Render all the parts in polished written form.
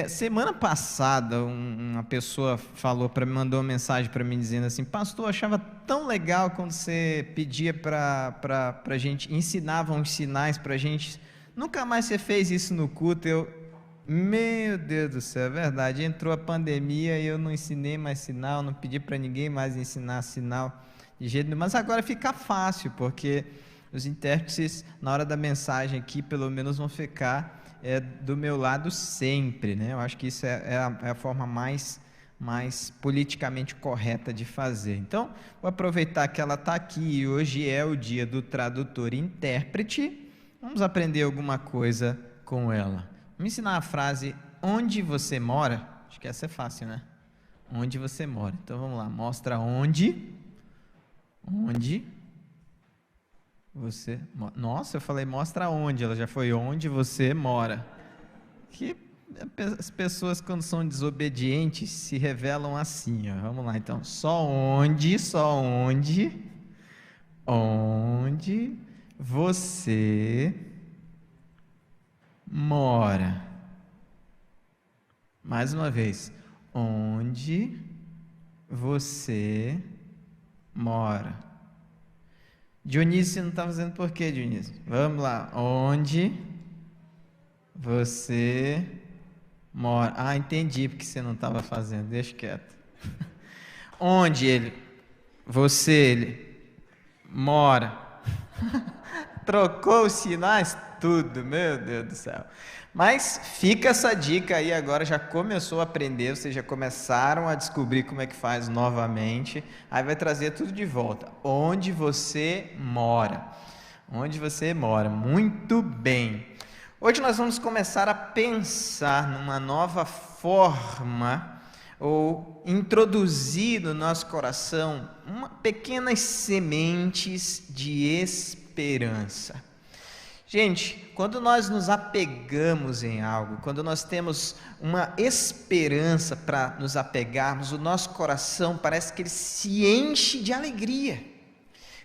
Semana passada, uma pessoa mandou uma mensagem para mim dizendo assim: Pastor, eu achava tão legal quando você pedia para a gente, ensinava uns sinais para a gente, nunca mais você fez isso no culto. Meu Deus do céu, é verdade, entrou a pandemia e eu não ensinei mais sinal, não pedi para ninguém mais ensinar sinal de jeito nenhum, mas agora fica fácil, porque os intérpretes, na hora da mensagem aqui, pelo menos vão ficar do meu lado sempre, né? Eu acho que isso é a forma mais politicamente correta de fazer. Então, vou aproveitar que ela está aqui e hoje é o dia do tradutor e intérprete. Vamos aprender alguma coisa com ela. Vamos ensinar a frase: onde você mora? Acho que essa é fácil, né? Onde você mora. Então, vamos lá. Mostra onde você mora. Nossa, eu falei mostra onde, ela já foi onde você mora. Que as pessoas, quando são desobedientes, se revelam assim, ó. Vamos lá, então. Onde você mora. Mais uma vez. Onde você mora. Dionísio, você não está fazendo por quê, Dionísio? Vamos lá. Onde você mora? Ah, entendi porque você não estava fazendo. Deixa quieto. Onde ele mora? Trocou os sinais? Tudo, meu Deus do céu. Mas fica essa dica aí agora, já começou a aprender, vocês já começaram a descobrir como é que faz novamente, aí vai trazer tudo de volta. Onde você mora? Onde você mora? Muito bem. Hoje nós vamos começar a pensar numa nova forma, ou introduzir no nosso coração pequenas sementes de esperança. Gente, quando nós nos apegamos em algo, quando nós temos uma esperança para nos apegarmos, o nosso coração parece que ele se enche de alegria.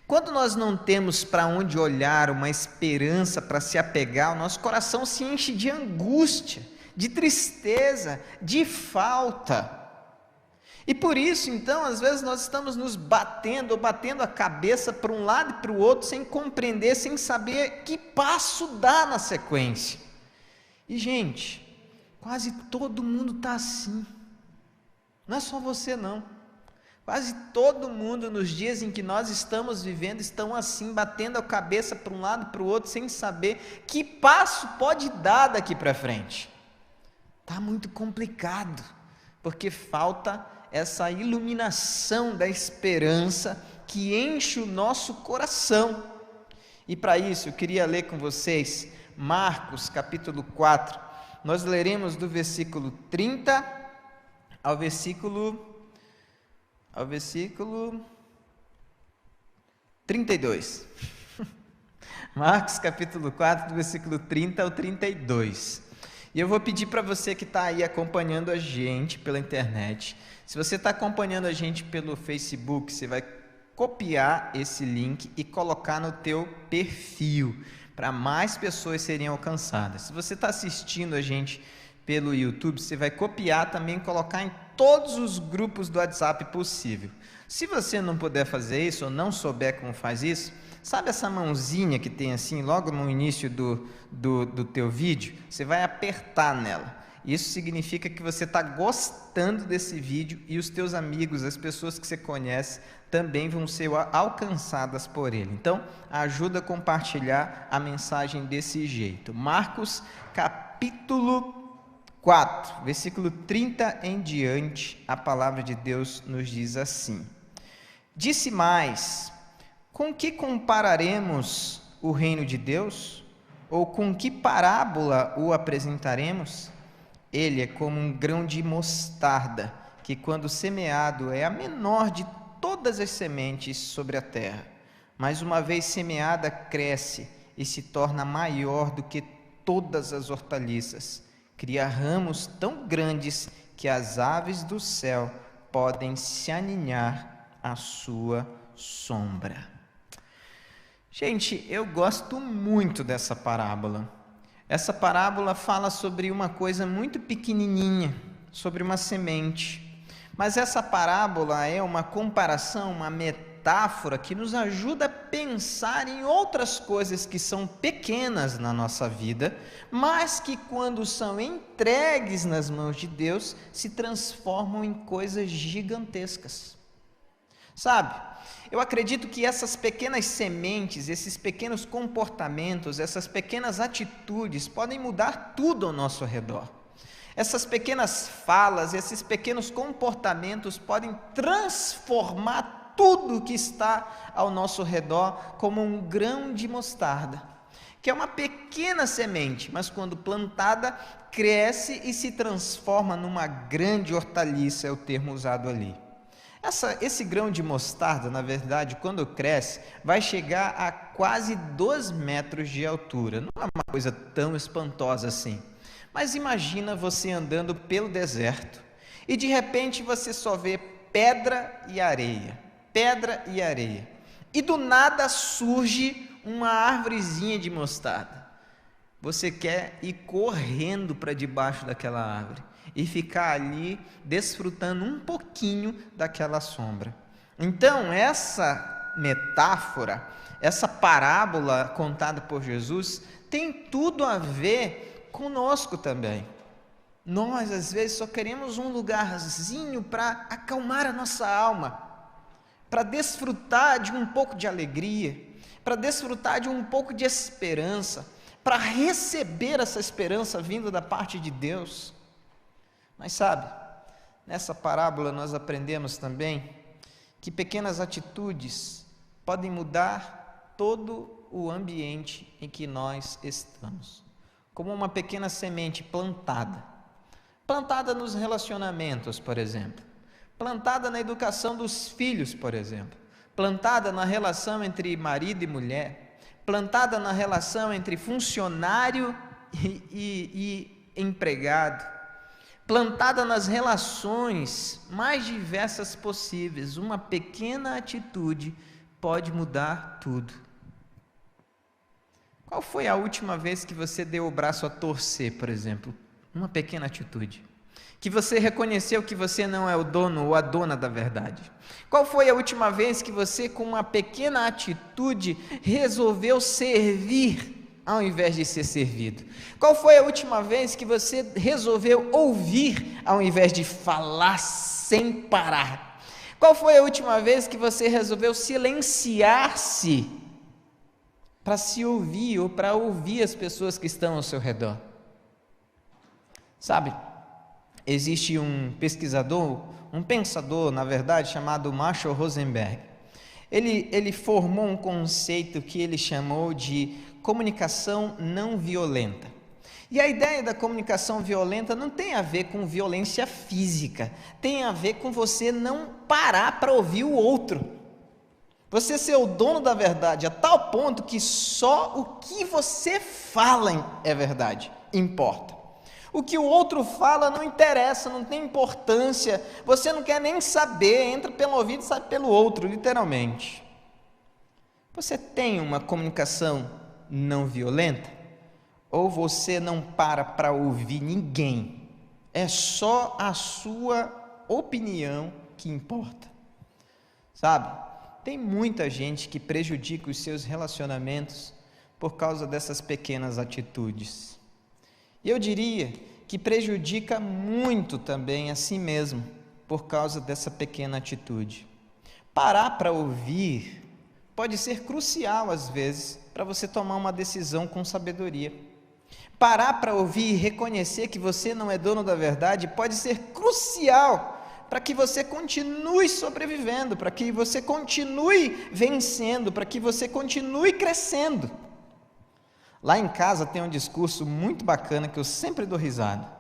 Quando nós não temos para onde olhar, uma esperança para se apegar, o nosso coração se enche de angústia, de tristeza, de falta. E por isso, então, às vezes nós estamos nos batendo a cabeça para um lado e para o outro, sem compreender, sem saber que passo dar na sequência. E, gente, quase todo mundo está assim. Não é só você, não. Quase todo mundo, nos dias em que nós estamos vivendo, estão assim, batendo a cabeça para um lado e para o outro, sem saber que passo pode dar daqui para frente. Está muito complicado, porque falta essa iluminação da esperança que enche o nosso coração. E para isso eu queria ler com vocês Marcos capítulo 4. Nós leremos do versículo 30 ao versículo 32. Marcos capítulo 4, do versículo 30 ao 32. E eu vou pedir para você que está aí acompanhando a gente pela internet, se você está acompanhando a gente pelo Facebook, você vai copiar esse link e colocar no teu perfil, para mais pessoas serem alcançadas. Se você está assistindo a gente pelo YouTube, você vai copiar também e colocar em todos os grupos do WhatsApp possível. Se você não puder fazer isso, ou não souber como faz isso, sabe essa mãozinha que tem assim, logo no início do teu vídeo? Você vai apertar nela. Isso significa que você está gostando desse vídeo e os teus amigos, as pessoas que você conhece, também vão ser alcançadas por ele. Então, ajuda a compartilhar a mensagem desse jeito. Marcos, capítulo 4, versículo 30 em diante, a palavra de Deus nos diz assim: Disse mais: com que compararemos o reino de Deus? Ou com que parábola o apresentaremos? Ele é como um grão de mostarda, que quando semeado é a menor de todas as sementes sobre a terra. Mas uma vez semeada, cresce e se torna maior do que todas as hortaliças. Cria ramos tão grandes que as aves do céu podem se aninhar à sua sombra. Gente, eu gosto muito dessa parábola. Essa parábola fala sobre uma coisa muito pequenininha, sobre uma semente. Mas essa parábola é uma comparação, uma metáfora que nos ajuda a pensar em outras coisas que são pequenas na nossa vida, mas que quando são entregues nas mãos de Deus, se transformam em coisas gigantescas. Sabe, eu acredito que essas pequenas sementes, esses pequenos comportamentos, essas pequenas atitudes podem mudar tudo ao nosso redor. Essas pequenas falas, esses pequenos comportamentos podem transformar tudo que está ao nosso redor como um grão de mostarda, que é uma pequena semente, mas quando plantada, cresce e se transforma numa grande hortaliça, é o termo usado ali. Esse grão de mostarda, na verdade, quando cresce, vai chegar a quase 2 metros de altura. Não é uma coisa tão espantosa assim. Mas imagina você andando pelo deserto e de repente você só vê pedra e areia, pedra e areia. E do nada surge uma árvorezinha de mostarda. Você quer ir correndo para debaixo daquela árvore e ficar ali desfrutando um pouquinho daquela sombra. Então, essa metáfora, essa parábola contada por Jesus, tem tudo a ver conosco também. Nós, às vezes, só queremos um lugarzinho para acalmar a nossa alma, para desfrutar de um pouco de alegria, para desfrutar de um pouco de esperança, para receber essa esperança vinda da parte de Deus. Mas sabe, nessa parábola nós aprendemos também que pequenas atitudes podem mudar todo o ambiente em que nós estamos. Como uma pequena semente plantada nos relacionamentos, por exemplo, plantada na educação dos filhos, por exemplo, plantada na relação entre marido e mulher, plantada na relação entre funcionário e empregado, plantada nas relações mais diversas possíveis. Uma pequena atitude pode mudar tudo. Qual foi a última vez que você deu o braço a torcer, por exemplo? Uma pequena atitude. Que você reconheceu que você não é o dono ou a dona da verdade. Qual foi a última vez que você, com uma pequena atitude, resolveu servir ao invés de ser servido? Qual foi a última vez que você resolveu ouvir ao invés de falar sem parar? Qual foi a última vez que você resolveu silenciar-se para se ouvir ou para ouvir as pessoas que estão ao seu redor? Sabe, existe um pesquisador, um pensador, na verdade, chamado Marshall Rosenberg. Ele formou um conceito que ele chamou de comunicação não violenta. E a ideia da comunicação violenta não tem a ver com violência física, tem a ver com você não parar para ouvir o outro. Você ser o dono da verdade a tal ponto que só o que você fala é verdade, importa. O que o outro fala não interessa, não tem importância, você não quer nem saber, entra pelo ouvido e sai pelo outro, literalmente. Você tem uma comunicação não violenta? Ou você não para ouvir ninguém? É só a sua opinião que importa. Sabe, tem muita gente que prejudica os seus relacionamentos por causa dessas pequenas atitudes. E eu diria que prejudica muito também a si mesmo por causa dessa pequena atitude. Parar para ouvir pode ser crucial às vezes para você tomar uma decisão com sabedoria. Parar para ouvir e reconhecer que você não é dono da verdade pode ser crucial para que você continue sobrevivendo, para que você continue vencendo, para que você continue crescendo. Lá em casa tem um discurso muito bacana que eu sempre dou risada.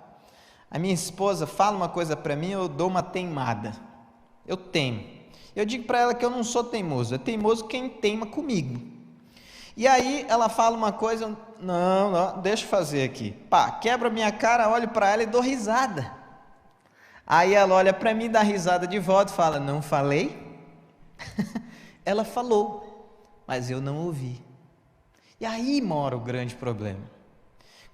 A minha esposa fala uma coisa para mim, eu dou uma teimada. Eu teimo. Eu digo para ela que eu não sou teimoso, é teimoso quem teima comigo. E aí ela fala uma coisa, não, deixa eu fazer aqui. Pá, quebra minha cara, olho para ela e dou risada. Aí ela olha para mim, dá risada de volta e fala, não falei? Ela falou, mas eu não ouvi. E aí mora o grande problema.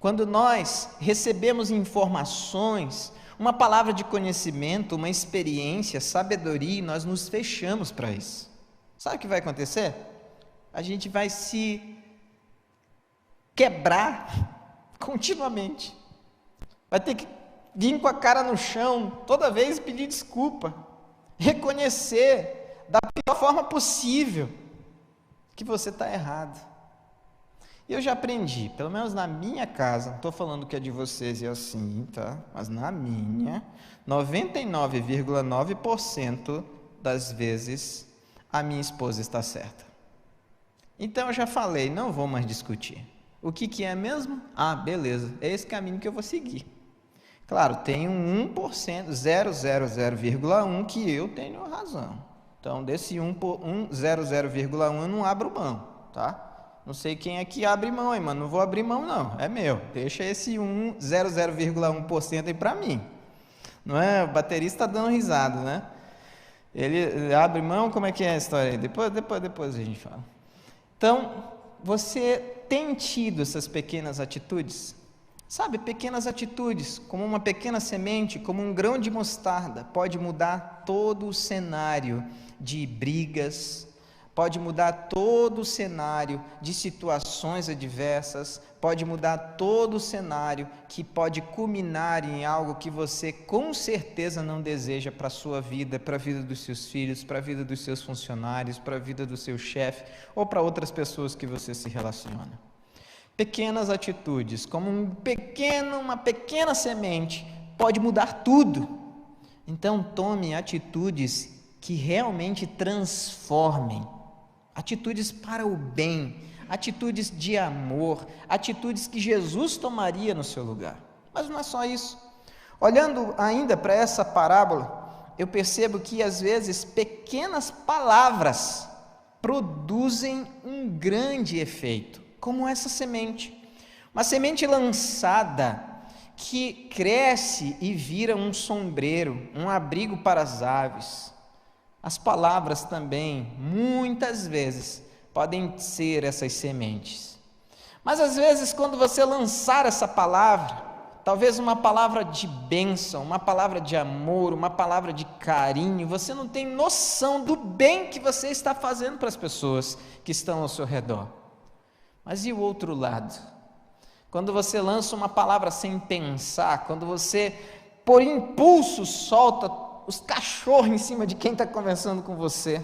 Quando nós recebemos informações, uma palavra de conhecimento, uma experiência, sabedoria, nós nos fechamos para isso. Sabe o que vai acontecer? A gente vai se quebrar continuamente. Vai ter que vir com a cara no chão, toda vez pedir desculpa, reconhecer da pior forma possível que você está errado. E eu já aprendi, pelo menos na minha casa, não estou falando que é de vocês é assim, tá? Mas na minha, 99,9% das vezes a minha esposa está certa. Então eu já falei, não vou mais discutir. O que é mesmo? Ah, beleza, é esse caminho que eu vou seguir. Claro, tem um 1%, 0,001 que eu tenho razão. Então, desse 0,001 eu não abro mão, tá? Não sei quem é que abre mão aí, mano. Não vou abrir mão, não. É meu. Deixa esse 0,01% aí para mim. Não é? O baterista está dando risada, né? Ele abre mão, como é que é a história aí? Depois a gente fala. Então, você tem tido essas pequenas atitudes? Sabe, pequenas atitudes, como uma pequena semente, como um grão de mostarda, pode mudar todo o cenário de brigas, pode mudar todo o cenário de situações adversas, pode mudar todo o cenário que pode culminar em algo que você com certeza não deseja para a sua vida, para a vida dos seus filhos, para a vida dos seus funcionários, para a vida do seu chefe ou para outras pessoas que você se relaciona. Pequenas atitudes, como uma pequena semente, pode mudar tudo. Então tome atitudes que realmente transformem, atitudes para o bem, atitudes de amor, atitudes que Jesus tomaria no seu lugar. Mas não é só isso. Olhando ainda para essa parábola, eu percebo que às vezes pequenas palavras produzem um grande efeito, como essa semente. Uma semente lançada que cresce e vira um sombreiro, um abrigo para as aves. As palavras também, muitas vezes, podem ser essas sementes. Mas às vezes, quando você lançar essa palavra, talvez uma palavra de bênção, uma palavra de amor, uma palavra de carinho, você não tem noção do bem que você está fazendo para as pessoas que estão ao seu redor. Mas e o outro lado? Quando você lança uma palavra sem pensar, quando você, por impulso, solta os cachorros em cima de quem está conversando com você,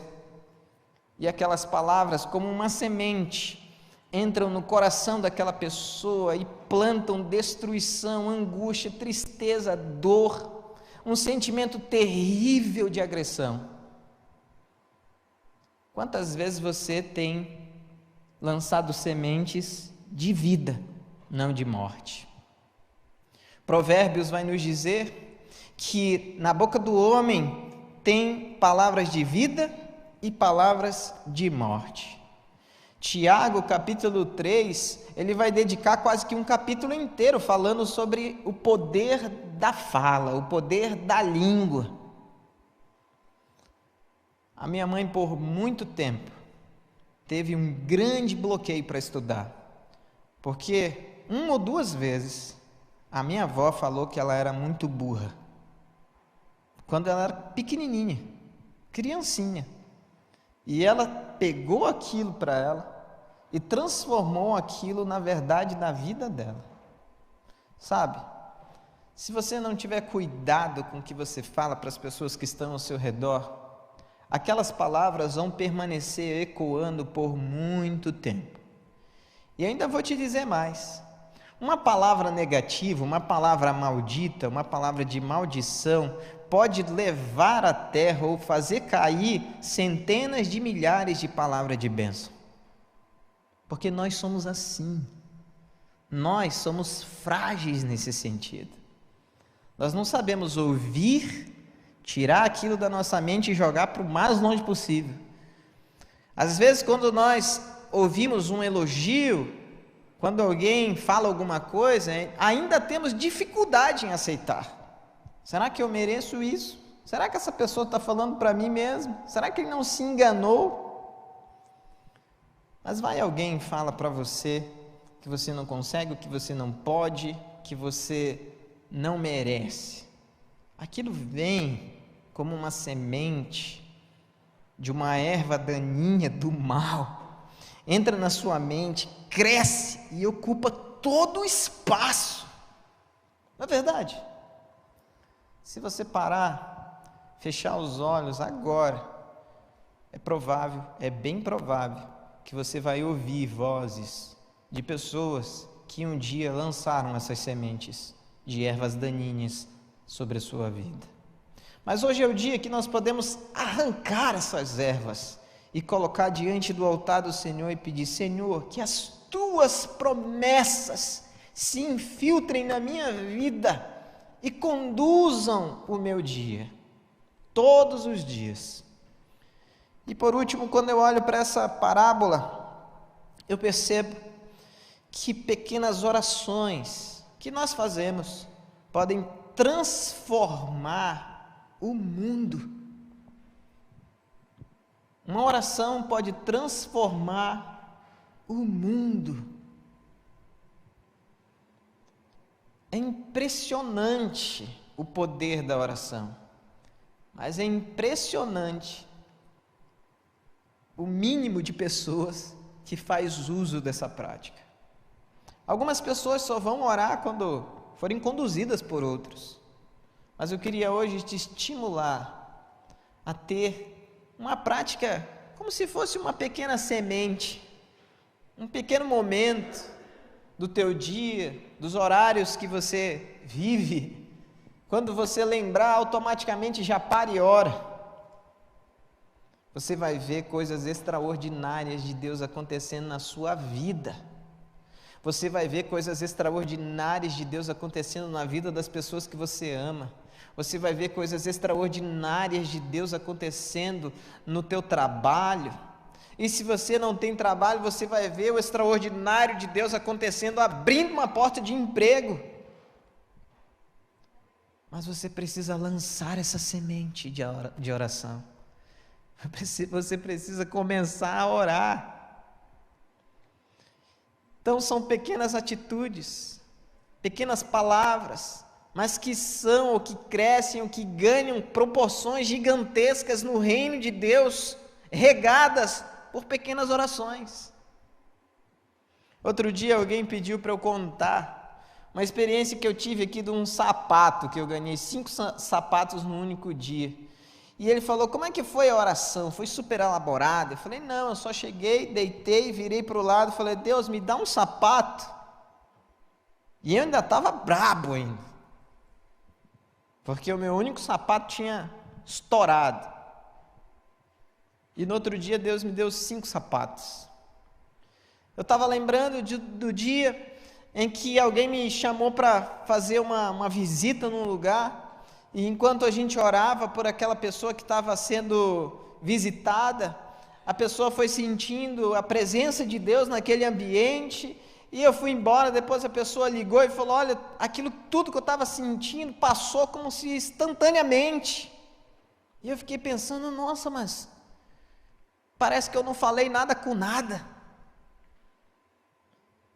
e aquelas palavras, como uma semente, entram no coração daquela pessoa e plantam destruição, angústia, tristeza, dor, um sentimento terrível de agressão. Quantas vezes você tem lançado sementes de vida, não de morte? Provérbios vai nos dizer que na boca do homem tem palavras de vida e palavras de morte. Tiago, capítulo 3, ele vai dedicar quase que um capítulo inteiro falando sobre o poder da fala, o poder da língua. A minha mãe, por muito tempo, teve um grande bloqueio para estudar, porque uma ou duas vezes a minha avó falou que ela era muito burra, quando ela era pequenininha, criancinha, e ela pegou aquilo para ela e transformou aquilo na verdade na vida dela. Sabe, se você não tiver cuidado com o que você fala para as pessoas que estão ao seu redor, aquelas palavras vão permanecer ecoando por muito tempo. E ainda vou te dizer mais, uma palavra negativa, uma palavra maldita, uma palavra de maldição, pode levar à terra ou fazer cair centenas de milhares de palavras de bênção. Porque nós somos assim. Nós somos frágeis nesse sentido. Nós não sabemos ouvir, tirar aquilo da nossa mente e jogar para o mais longe possível. Às vezes, quando nós ouvimos um elogio, quando alguém fala alguma coisa, ainda temos dificuldade em aceitar. Será que eu mereço isso? Será que essa pessoa está falando para mim mesmo? Será que ele não se enganou? Mas vai alguém e fala para você que você não consegue, o que você não pode, que você não merece. Aquilo vem como uma semente de uma erva daninha do mal, entra na sua mente, cresce e ocupa todo o espaço. Não é verdade? Se você parar, fechar os olhos agora, é provável, é bem provável, que você vai ouvir vozes de pessoas que um dia lançaram essas sementes de ervas daninhas sobre a sua vida. Mas hoje é o dia que nós podemos arrancar essas ervas e colocar diante do altar do Senhor e pedir: Senhor, que as tuas promessas se infiltrem na minha vida e conduzam o meu dia, todos os dias. E por último, quando eu olho para essa parábola, eu percebo que pequenas orações que nós fazemos podem transformar o mundo. Uma oração pode transformar o mundo. É impressionante o poder da oração, mas é impressionante o mínimo de pessoas que faz uso dessa prática. Algumas pessoas só vão orar quando forem conduzidas por outros, mas eu queria hoje te estimular a ter uma prática como se fosse uma pequena semente, um pequeno momento do teu dia, dos horários que você vive. Quando você lembrar, automaticamente já para e ora. Você vai ver coisas extraordinárias de Deus acontecendo na sua vida. Você vai ver coisas extraordinárias de Deus acontecendo na vida das pessoas que você ama. Você vai ver coisas extraordinárias de Deus acontecendo no teu trabalho. E se você não tem trabalho, você vai ver o extraordinário de Deus acontecendo, abrindo uma porta de emprego. Mas você precisa lançar essa semente de oração. Você precisa começar a orar. Então são pequenas atitudes, pequenas palavras, mas que são, ou que crescem, ou que ganham proporções gigantescas no reino de Deus, regadas por pequenas orações. Outro dia alguém pediu para eu contar uma experiência que eu tive aqui de um sapato, que eu ganhei 5 sapatos num único dia. E ele falou: como é que foi a oração? Foi super elaborada? Eu falei: não, eu só cheguei, deitei, virei para o lado, falei: Deus, me dá um sapato. E eu ainda estava brabo ainda, porque o meu único sapato tinha estourado. E no outro dia Deus me deu 5 sapatos. Eu estava lembrando do dia em que alguém me chamou para fazer uma visita num lugar, e enquanto a gente orava por aquela pessoa que estava sendo visitada, a pessoa foi sentindo a presença de Deus naquele ambiente, e eu fui embora. Depois a pessoa ligou e falou: olha, aquilo tudo que eu estava sentindo passou como se instantaneamente. E eu fiquei pensando: nossa, mas parece que eu não falei nada com nada.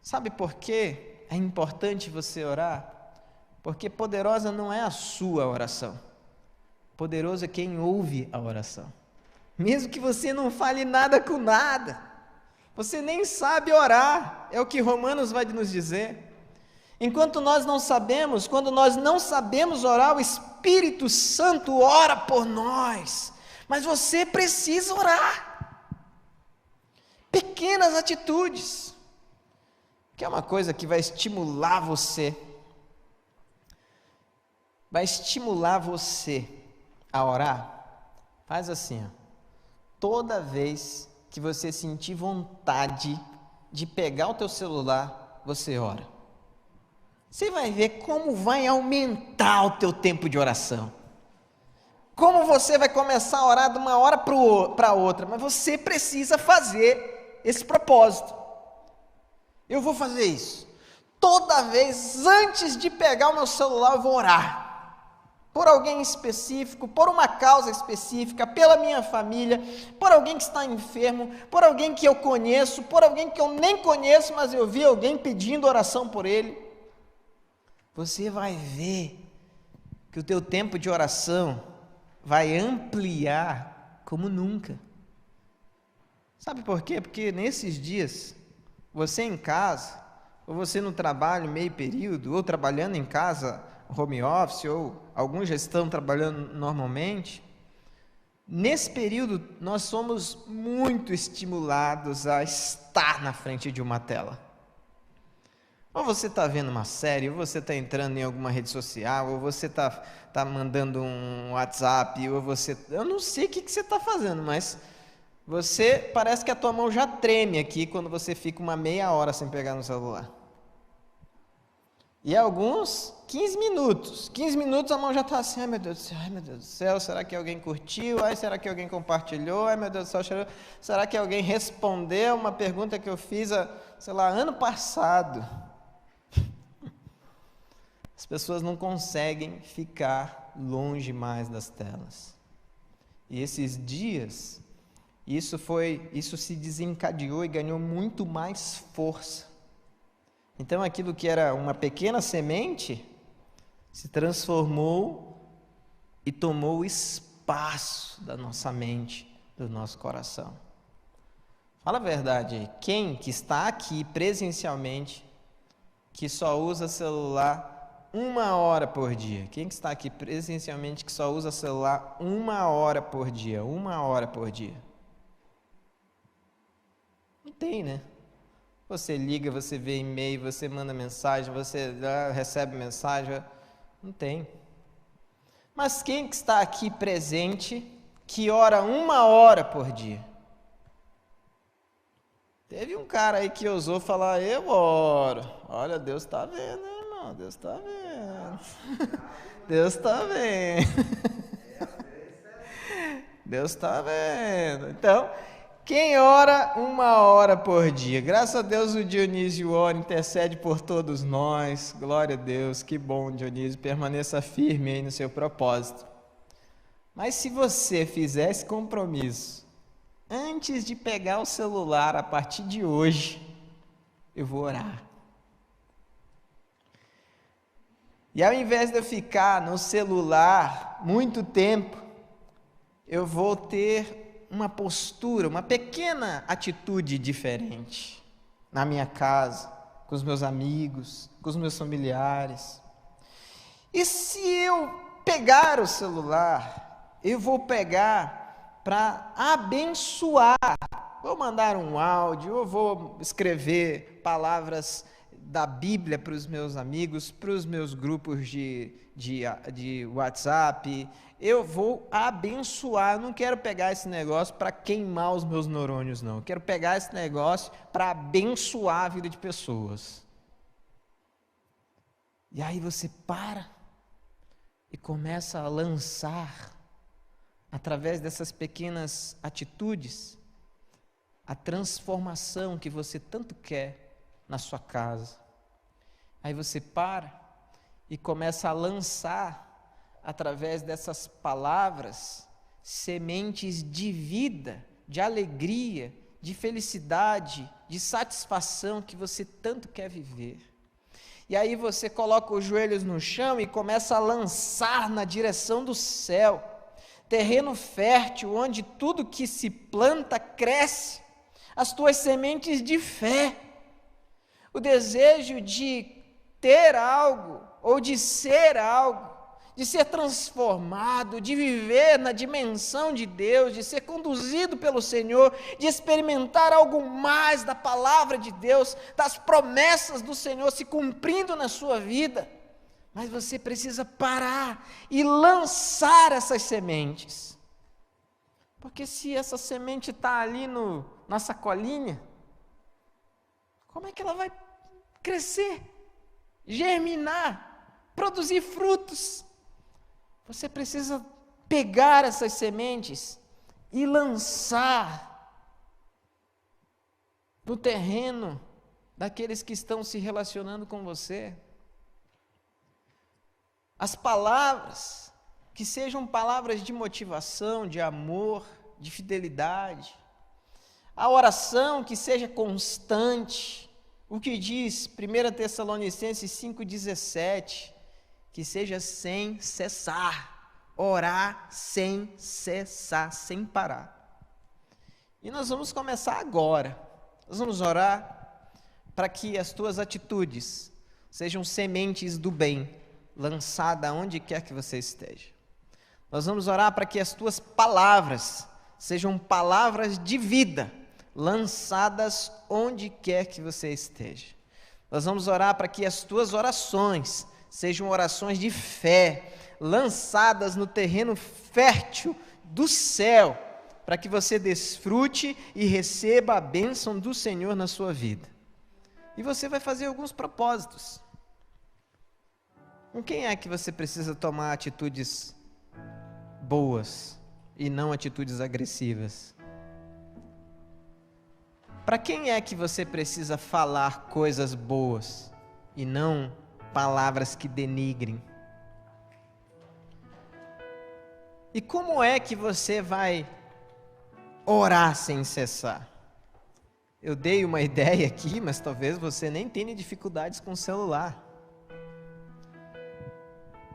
Sabe por quê é importante você orar? Porque poderosa não é a sua oração, poderoso é quem ouve a oração. Mesmo que você não fale nada com nada, você nem sabe orar, é o que Romanos vai nos dizer. Enquanto nós não sabemos, quando nós não sabemos orar, o Espírito Santo ora por nós, mas você precisa orar. Pequenas atitudes, que é uma coisa que vai estimular você a orar. Faz assim, ó. Toda vez que você sentir vontade de pegar o teu celular, você ora. Você vai ver como vai aumentar o teu tempo de oração. Como você vai começar a orar de uma hora para outra, mas você precisa fazer esse propósito. Eu vou fazer isso. Toda vez, antes de pegar o meu celular, eu vou orar. por alguém específico, por uma causa específica, pela minha família, por alguém que está enfermo, por alguém que eu conheço, por alguém que eu nem conheço, mas eu vi alguém pedindo oração por ele, você vai ver que o teu tempo de oração vai ampliar como nunca. Sabe por quê? Porque nesses dias, você em casa, ou você no trabalho meio período, ou trabalhando em casa, home office, ou alguns já estão trabalhando normalmente, nesse período nós somos muito estimulados a estar na frente de uma tela. Ou você está vendo uma série, ou você está entrando em alguma rede social, ou você tá mandando um WhatsApp, ou você... Eu não sei o que você está fazendo, mas você parece que a tua mão já treme aqui quando você fica uma meia hora sem pegar no celular. E alguns, 15 minutos. 15 minutos a mão já está assim, ai meu Deus do céu, será que alguém curtiu? Ai, será que alguém compartilhou? Ai meu Deus do céu, será que alguém respondeu uma pergunta que eu fiz, ano passado? As pessoas não conseguem ficar longe mais das telas. E esses dias, isso se desencadeou e ganhou muito mais força. Então aquilo que era uma pequena semente se transformou e tomou o espaço da nossa mente, do nosso coração. Fala a verdade, quem que está aqui presencialmente, que só usa celular 1 hora por dia? Quem que está aqui presencialmente que só usa celular 1 hora por dia? 1 hora por dia? Não tem, né? Você liga, você vê e-mail, você manda mensagem, você recebe mensagem, não tem. Mas quem que está aqui presente, que ora 1 hora por dia? Teve um cara aí que ousou falar, eu oro. Olha, Deus está vendo, né, irmão? Deus está vendo. Deus está vendo. Deus está vendo. Então, quem ora 1 hora por dia? Graças a Deus o Dionísio ora, intercede por todos nós. Glória a Deus, que bom, Dionísio. Permaneça firme aí no seu propósito. Mas se você fizer esse compromisso, antes de pegar o celular a partir de hoje, eu vou orar. E ao invés de eu ficar no celular muito tempo, eu vou ter uma postura, uma pequena atitude diferente na minha casa, com os meus amigos, com os meus familiares. E se eu pegar o celular, eu vou pegar para abençoar. Vou mandar um áudio, eu vou escrever palavras da Bíblia para os meus amigos, para os meus grupos de WhatsApp. Eu vou abençoar, eu não quero pegar esse negócio para queimar os meus neurônios, não. Eu quero pegar esse negócio para abençoar a vida de pessoas. E aí você para e começa a lançar, através dessas pequenas atitudes, a transformação que você tanto quer na sua casa. Aí você para e começa a lançar, através dessas palavras, sementes de vida, de alegria, de felicidade, de satisfação que você tanto quer viver. E aí você coloca os joelhos no chão e começa a lançar na direção do céu, terreno fértil, onde tudo que se planta cresce, as tuas sementes de fé, o desejo de ter algo, ou de ser algo, de ser transformado, de viver na dimensão de Deus, de ser conduzido pelo Senhor, de experimentar algo mais da palavra de Deus, das promessas do Senhor se cumprindo na sua vida. Mas você precisa parar e lançar essas sementes. Porque se essa semente está ali na sacolinha, como é que ela vai crescer, germinar, produzir frutos? Você precisa pegar essas sementes e lançar no terreno daqueles que estão se relacionando com você. As palavras que sejam palavras de motivação, de amor, de fidelidade. A oração que seja constante, o que diz 1 Tessalonicenses 5,17, que seja sem cessar, orar sem cessar, sem parar. E nós vamos começar agora, nós vamos orar para que as tuas atitudes sejam sementes do bem, lançadas aonde quer que você esteja. Nós vamos orar para que as tuas palavras sejam palavras de vida, lançadas onde quer que você esteja. Nós vamos orar para que as tuas orações sejam orações de fé, lançadas no terreno fértil do céu, para que você desfrute e receba a bênção do Senhor na sua vida. E você vai fazer alguns propósitos. Com quem é que você precisa tomar atitudes boas e não atitudes agressivas? Para quem é que você precisa falar coisas boas e não palavras que denigrem? E como é que você vai orar sem cessar? Eu dei uma ideia aqui, mas talvez você nem tenha dificuldades com o celular.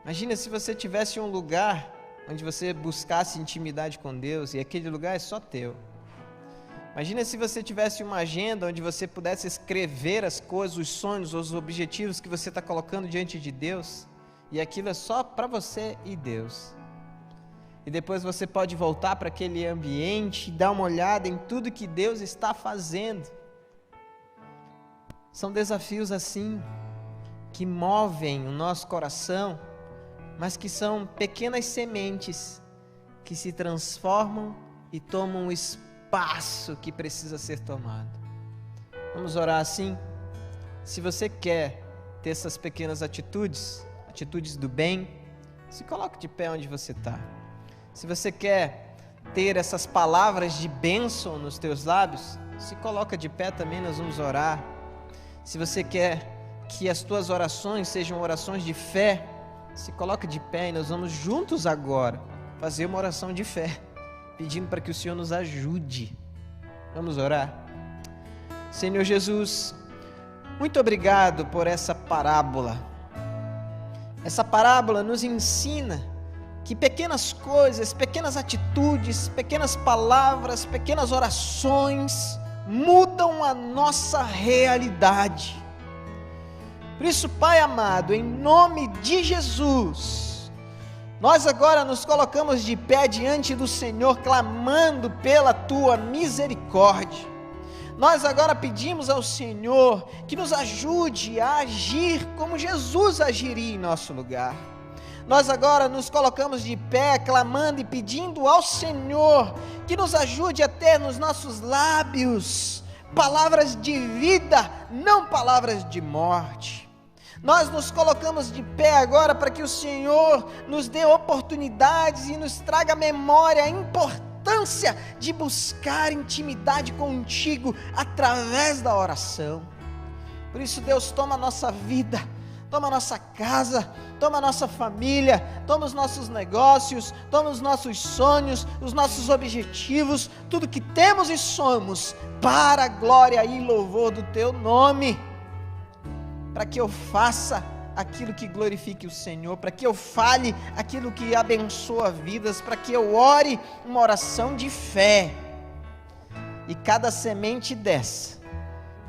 Imagina se você tivesse um lugar onde você buscasse intimidade com Deus e aquele lugar é só teu. Imagina se você tivesse uma agenda onde você pudesse escrever as coisas, os sonhos, os objetivos que você está colocando diante de Deus e aquilo é só para você e Deus. E depois você pode voltar para aquele ambiente e dar uma olhada em tudo que Deus está fazendo. São desafios assim, que movem o nosso coração, mas que são pequenas sementes que se transformam e tomam o espaço que precisa ser tomado. Vamos orar assim? Se você quer ter essas pequenas atitudes do bem, se coloque de pé onde você está. Se você quer ter essas palavras de bênção nos teus lábios, se coloca de pé também, nós vamos orar. Se você quer que as tuas orações sejam orações de fé, se coloca de pé e nós vamos juntos agora fazer uma oração de fé, pedindo para que o Senhor nos ajude. Vamos orar? Senhor Jesus, muito obrigado por essa parábola. Essa parábola nos ensina que pequenas coisas, pequenas atitudes, pequenas palavras, pequenas orações mudam a nossa realidade. Por isso, Pai amado, em nome de Jesus, nós agora nos colocamos de pé diante do Senhor, clamando pela Tua misericórdia. Nós agora pedimos ao Senhor que nos ajude a agir como Jesus agiria em nosso lugar. Nós agora nos colocamos de pé, clamando e pedindo ao Senhor que nos ajude a ter nos nossos lábios palavras de vida, não palavras de morte. Nós nos colocamos de pé agora para que o Senhor nos dê oportunidades e nos traga à memória a importância de buscar intimidade contigo através da oração. Por isso, Deus, toma a nossa vida, toma a nossa casa, toma a nossa família, toma os nossos negócios, toma os nossos sonhos, os nossos objetivos, tudo que temos e somos, para a glória e louvor do Teu nome, para que eu faça aquilo que glorifique o Senhor, para que eu fale aquilo que abençoa vidas, para que eu ore uma oração de fé, e cada semente dessa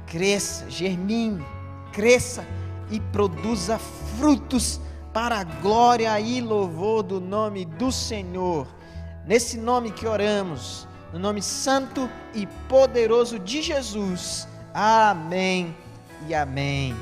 cresça, germine, cresça e produza frutos para a glória e louvor do nome do Senhor. Nesse nome que oramos, no nome santo e poderoso de Jesus. Amém e amém.